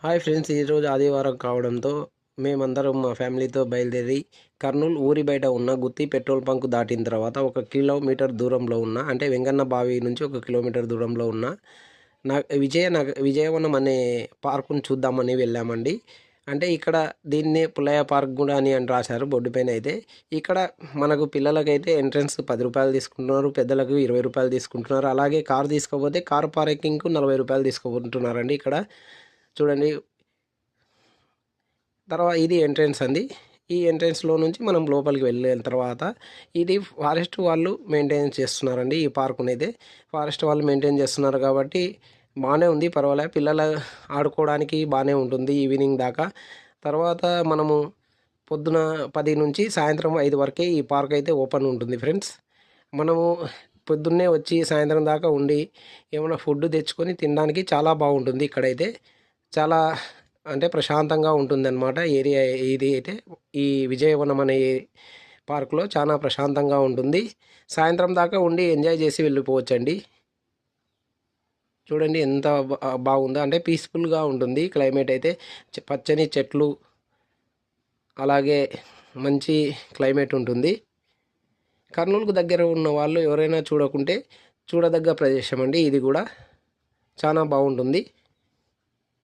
Hi friends, ఈరోజు ఆదివారం కావడంతో మేమందరం మా ఫ్యామిలీతో బయలుదేరి కర్నూలు ఊరి బయట ఉన్న గుత్తి పెట్రోల్ బంక్ దాటిన తర్వాత 1 కిలోమీటర్ దూరంలో ఉన్న అంటే వెంగన్న బావి నుంచి 1 కిలోమీటర్ దూరంలో ఉన్న విజయవనం అనే పార్కును చూద్దామని వెళ్ళామండి. అంటే ఇక్కడ దీన్నే పుల్లయ్య పార్క్ కూడా అని రాశారు బోర్డు పైన. అయితే ఇక్కడ మనకు పిల్లలకైతే ఎంట్రన్స్ రూ. 10 తీసుకుంటున్నారు, పెద్దలకు రూ. 20 తీసుకుంటున్నారు. అలాగే కారు తీసుకోపోతే కారు పార్కింగ్కు రూ. 40 తీసుకుంటున్నారండి. ఇక్కడ చూడండి. తర్వాత ఇది ఎంట్రన్స్ అండి. ఈ ఎంట్రన్స్లో నుంచి మనం లోపలికి వెళ్ళిన తర్వాత ఇది ఫారెస్ట్ వాళ్ళు మెయింటైన్ చేస్తున్నారండి. ఈ పార్కుని అయితే ఫారెస్ట్ వాళ్ళు మెయింటైన్ చేస్తున్నారు కాబట్టి బాగానే ఉంది, పర్వాలేదు. పిల్లలు ఆడుకోవడానికి బాగానే ఉంటుంది ఈవినింగ్ దాకా. తర్వాత మనము పొద్దున 10 నుంచి సాయంత్రం 5 వరకే ఈ పార్క్ అయితే ఓపెన్ ఉంటుంది ఫ్రెండ్స్. మనము పొద్దున్నే వచ్చి సాయంత్రం దాకా ఉండి ఏమైనా ఫుడ్ తెచ్చుకొని తినడానికి చాలా బాగుంటుంది. ఇక్కడైతే చాలా అంటే ప్రశాంతంగా ఉంటుందన్నమాట ఏరియా. ఇది అయితే ఈ విజయవనం అనే పార్కులో చాలా ప్రశాంతంగా ఉంటుంది. సాయంత్రం దాకా ఉండి ఎంజాయ్ చేసి వెళ్ళిపోవచ్చండి. చూడండి ఎంత బాగుందో, అంటే పీస్ఫుల్గా ఉంటుంది క్లైమేట్ అయితే. పచ్చని చెట్లు, అలాగే మంచి క్లైమేట్ ఉంటుంది. కర్నూలుకు దగ్గర ఉన్న వాళ్ళు ఎవరైనా చూడకుంటే చూడదగ్గ ప్రదేశం అండి. ఇది కూడా చాలా బాగుంటుంది.